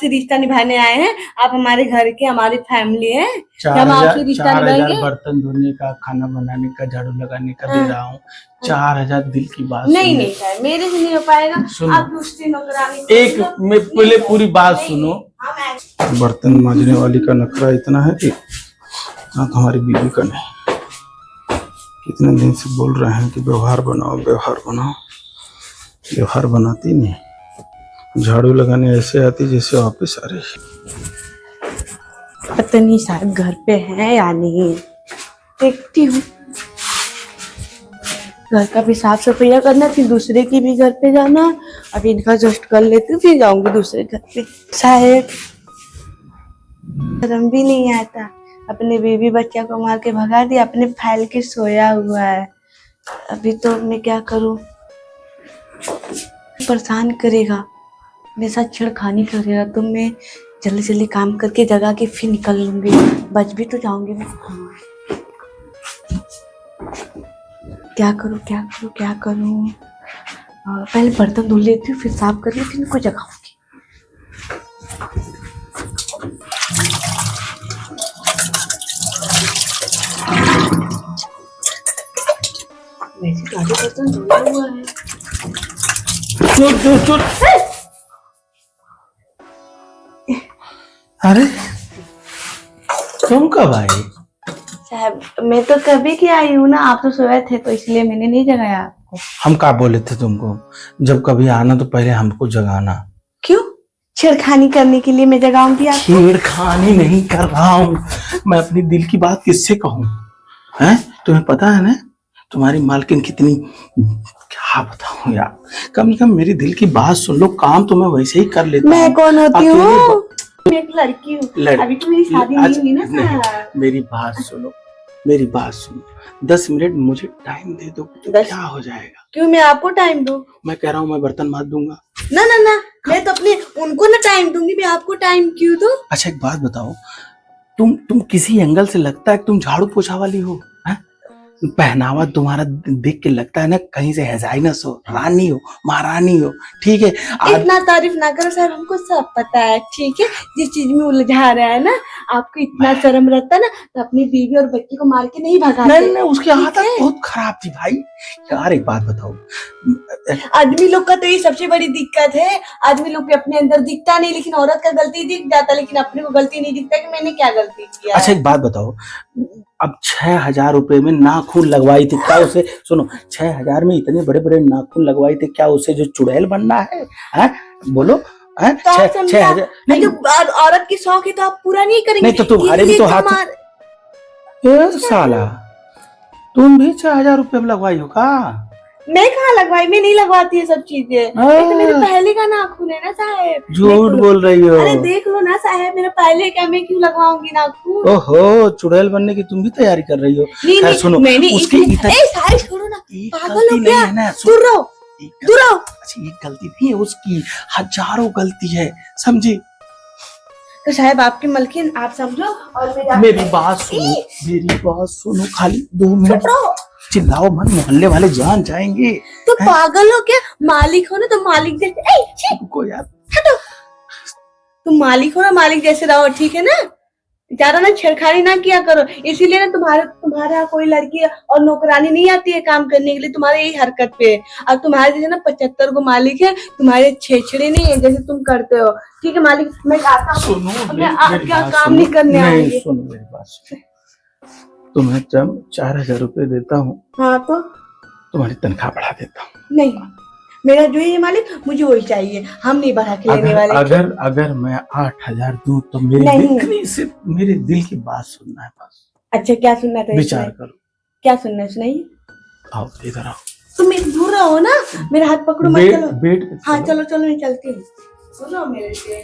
आपसे रिश्ता निभाने आए हैं। आप हमारे घर के, हमारी फैमिली है। हम 4,000 आपसे रिश्ता निभाएंगे। बर्तन धोने का, खाना बनाने का, झाड़ू लगाने का दे रहा हूँ। 4,000 दिल की बात नहीं नहीं सर, मेरे से नहीं हो पाएगा। सुनो, आप दूसरी नौकरानी एक मैं पहले पूरी बात सुनो। बर्तन मांजने वाली का नखरा इतना है कि ना हमारी बीवी का नहीं। कितने दिन से बोल रहे हैं कि व्यवहार बनाओ, व्यवहार बनाओ, व्यवहार बनाती नहीं। झाड़ू लगाने ऐसे आती जैसे वापस आ रही। पता नहीं शायद घर पे है या नहीं, देखती हूँ। घर का भी साफ सफाइया करना, फिर दूसरे की भी घर पे जाना। अब इनका जस्ट कर लेती हूँ, फिर जाऊंगी दूसरे घर पे। साहेब शर्म भी नहीं आता, अपने बीवी बच्चा को मार के भगा दिया, अपने फैल के सोया हुआ है। अभी तो मैं क्या करूँ, परेशान करेगा, मेरे साथ छेड़खानी करेगा, तो मैं जल्दी जल्दी काम करके जगा के फिर निकल लूंगी, बच भी तो जाऊंगी मैं। हाँ। क्या करूँ क्या करूँ क्या करूँ, पहले बर्तन धुल लेती हूँ, फिर साफ करके फिर इनको जगाऊंगी। वैसे तो आधे बर्तन धुला हुआ है। चुप। अरे तुम कब आई? साहब मैं तो कभी की आई हूँ ना, आप तो सोए थे तो इसलिए मैंने नहीं जगाया आपको। हम क्या बोले थे तुमको, जब कभी आना तो पहले हमको जगाना। क्यों? छेड़खानी करने के लिए मैं जगाऊंगी आपको? छेड़खानी नहीं कर रहा हूँ मैं, अपनी दिल की बात किससे कहूँ? हैं, तुम्हें पता है ना तुम्हारी मालकिन कितनी, क्या बताऊँ यार। कम से कम मेरी दिल की बात सुन लो, काम तो मैं वैसे ही कर लेता हूँ। मैं कौन होती हूँ? मैं एक लड़की हूँ, अभी तो मेरी शादी नहीं हुई ना साहब। मेरी बात सुनो, मेरी बात सुनो। 10 मिनट मुझे टाइम दे दो तो क्या हो जाएगा? क्यों मैं आपको टाइम दूं? मैं कह रहा हूँ मैं बर्तन माज दूंगा। ना ना ना, मैं तो अपने उनको ना टाइम दूंगी, मैं आपको टाइम क्यों दूं? अच्छा एक बात बताओ, तुम किसी एंगल से लगता है कि तुम झाड़ू पोछा वाली हो? पहनावा तुम्हारा देख के लगता है ना कहीं से हेजाइनस हो, रानी हो, महारानी हो। ठीक है, इतना तारीफ ना करो साहब, हमको सब पता है। ठीक है, जिस चीज में उलझा रहा है ना, आपको इतना शर्म रहता है ना, तो अपनी बीवी और बच्ची को मार के नहीं भगाते। नहीं, उसकी आदत बहुत खराब थी भाई। यार एक बात बताओ, आदमी लोग का तो ये सबसे बड़ी दिक्कत है, आदमी लोग के अपने अंदर दिखता नहीं, लेकिन औरत का गलती दिख जाता, लेकिन अपने को गलती नहीं दिखता कि मैंने क्या गलती किया। अच्छा एक बात बताओ, अब 6,000 रुपए में नाखून लगवाई थी, क्या उसे, सुनो, 6,000 में इतने बड़े बड़े नाखून लगवाई थी, क्या उसे जो चुड़ैल बनना है? बोलो। तो 6,000 नहीं, औरत की शौक है तो आप पूरा नहीं करेंगे? नहीं तो तुम्हारे भी तो हाथ, साला तुम भी 6,000 रुपए में लगवाई हो का? मैं कहाँ लगवाई, मैं नहीं लगवाती है सब चीजें, तो मेरे पहले का नाखून है ना साहब। झूठ बोल रही हो। अरे देख लो ना साहब, मेरा पहले का, मैं क्यों लगवाऊंगी नाखून? ओहो, चुड़ैल बनने की तुम भी तैयारी कर रही हो। नहीं, सुनो, मैंने उसकी साहब छोड़ो ना, पागल हो क्या? दूर रहो। अच्छा ये गलती नहीं है उसकी, हजारों गलती है, समझी? तो साहब आपकी मलकिन आप समझो, और मेरी बात सुनो, खाली 2 मिनट। चिल्लाओ मत, मोहल्ले वाले जान जाएंगे। तो पागल हो क्या? मालिक हो ना तो मालिक जैसे को यार, तुम मालिक हो ना, मालिक जैसे रहो, ठीक है ना? ज्यादा ना छेड़खानी ना किया करो, इसीलिए ना तुम्हारा कोई लड़की और नौकरानी नहीं आती है काम करने के लिए, तुम्हारे यही हरकत पे है। अब तुम्हारे जैसे ना 75 को मालिक है, तुम्हारे छेछड़े नहीं है जैसे तुम करते हो। ठीक है मालिक, मैं आता हूँ, मैं क्या काम नहीं करने आऊंगी। सुनो मेरी बात सुनो, तुम्हें जब 4,000 रुपए देता हूँ, हाँ तो तुम्हारी तनख्वाह बढ़ा देता हूँ। नहीं, मेरा जो है मालिक, मुझे वही चाहिए, हम नहीं बढ़ा के लेने वाले। अगर मैं 8,000 दूं तो मेरे दिल की बात सुनना है बस। अच्छा क्या सुनना था? विचार करो, क्या सुनना है, सुनाइए। आओ इधर आओ। तुम दूर रहो ना, मेरा हाथ पकड़ो मत, चलो। हाँ चलो मैं चलती हूँ। सुनो मेरे से,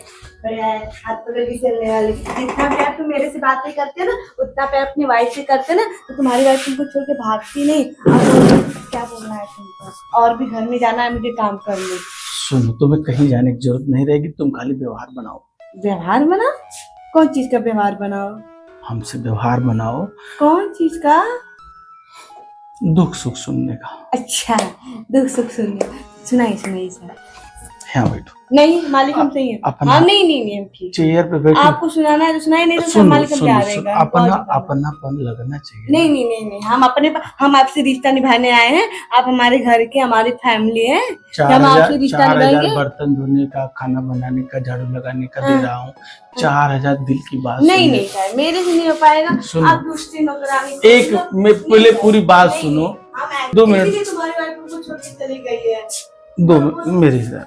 हाथ पकड़ के चलने वाले, जितना प्यार तुम मेरे से बातें करते हो ना, उतना प्यार अपनी वाइफ से करते ना, तो तुम्हारी वाइफ तुमको छोड़ के भागती नहीं। क्या बोलना है तुमको? और भी घर में जाना है मुझे काम करने। सुनो, तुम्हें कहीं जाने की जरूरत नहीं रहेगी, तुम खाली व्यवहार बनाओ। व्यवहार बनाओ? कौन चीज का व्यवहार बनाओ? हमसे व्यवहार बनाओ। कौन चीज का? दुख सुख सुनने का। अच्छा, दुख सुख सुनिए, सुनाइए सर। यहाँ बैठो। नहीं मालिक हम सही है। अपना हाँ नहीं नहीं नहीं हम ठीक। चेयर पे बैठो। आपको सुनाना है तो सुनाए, नहीं तो सब सुनो मालिक हम पे सुनो आ सुनो, रहेगा। अपना अपनापन लगना चाहिए। नहीं नहीं नहीं नहीं हम आपसे रिश्ता निभाने आए हैं। आप हमारे घर के, हमारी फैमिली है। हम आपसे रिश्ता 4,000 निभाएंगे। बर्तन धोने का, खाना बनाने का, झाड़ू लगाने का दे हाँ। रहा हूँ। 4,000 दिल की बात नहीं सुनिए। नहीं सर, मेरे से नहीं हो पाएगा। सुनो। आप दूसरी नौकरानी एक मैं पहले पूरी बात नहीं, सुनो। हम 2 मिनट। इसीलिए तुम्हारी वाइफ को छोड़ के चली गई है। 2 मिनट मेरे इधर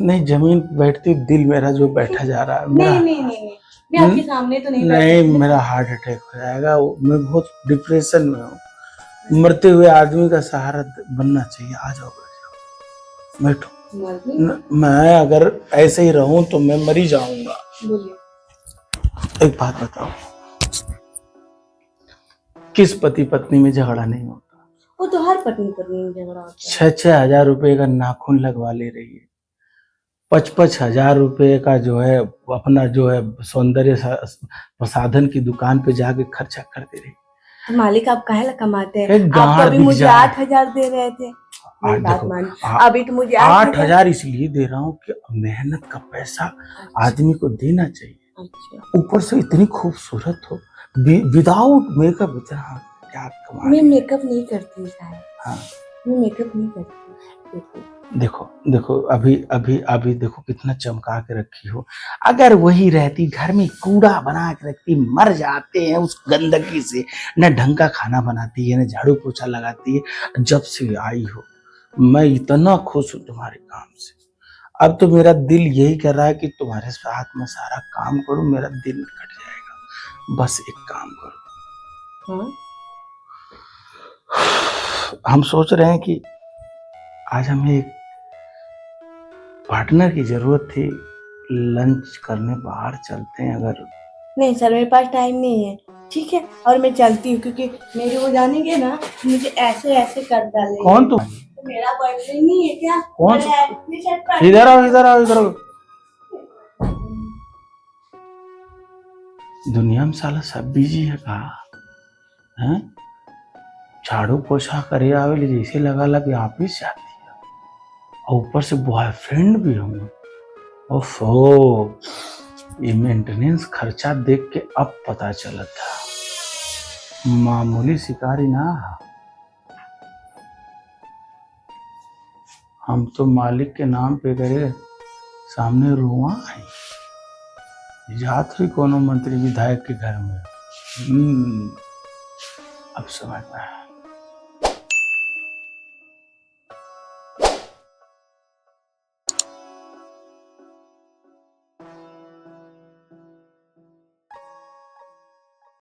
नहीं, जमीन पे बैठती दिल मेरा जो बैठा जा रहा है मेरा। नहीं नहीं नहीं नहीं, मैं आपके सामने तो नहीं नहीं, मेरा हार्ट अटैक हो जाएगा। मैं बहुत डिप्रेशन में हूँ। मरते हुए आदमी का सहारा बनना चाहिए। आ जाओ बैठो। मैं अगर ऐसे ही रहूं तो मैं मर ही जाऊंगा। बोलिए। एक बात बताओ, किस पति पत्नी में झगड़ा नहीं होता? वो तो हर पत्नी पत्नी में झगड़ा होता है। 6,000 रुपए का नाखून लगवा ले रही है। 5,000 रुपए का जो है अपना जो है सौंदर्य प्रसाधन की दुकान पे जाके खर्चा कर दे रही है। मालिक आप काहे ला कमाते हैं? एक आप तो अभी गाड़ मुझे दिख जाए। 8,000 दे रहे थे। मेरी बात देखो, मानिए, अभी तो मुझे 8,000 इसलिए दे रहा हूँ कि मेहनत का पैसा आदमी को देना चाहिए। अच्छा। ऊपर से इतनी खूबसूरत हो, विदाउट मेकअप इतना क्या कमाल। मैं मेकअप नहीं करती साहब। हाँ। मैं मेकअप नहीं करती। देखो देखो, अभी अभी अभी देखो कितना चमका के रखी हो। अगर वही रहती, घर में कूड़ा बना के रखती, मर जाते हैं उस गंदगी से। न ढंग का खाना बनाती है, न झाड़ू पोछा लगाती है। जब से आई हो मैं इतना खुश हूँ तुम्हारे काम से। अब तो मेरा दिल यही कर रहा है कि तुम्हारे साथ में सारा काम करूं, मेरा दिल कट जाएगा। बस एक काम करो। हाँ? हम सोच रहे हैं कि आज हमें एक पार्टनर की जरूरत थी। लंच करने बाहर चलते हैं अगर। नहीं सर, मेरे पास टाइम नहीं है। ठीक है, और मैं चलती हूँ क्योंकि मेरे वो जानेंगे ना, मुझे ऐसे ऐसे कर डालेंगे। कौन तुम? तो मेरा बॉयफ्रेंड नहीं है क्या? कौन? अरे इधर आओ इधर आओ इधर आओ। दुनिया में साला सब बिजी है कहा है? झाड़ू पोछा करे आवे जैसे लगा लगे ऑफिस जाती है, और ऊपर से बॉयफ्रेंड भी होंगे। ओफो, ये मेंटेनेंस खर्चा देख के अब पता चला था, मामूली शिकारी ना। हम तो मालिक के नाम पे करे सामने रुआ है, जात हुई कोनो मंत्री विधायक के घर में। अब समझ में आया।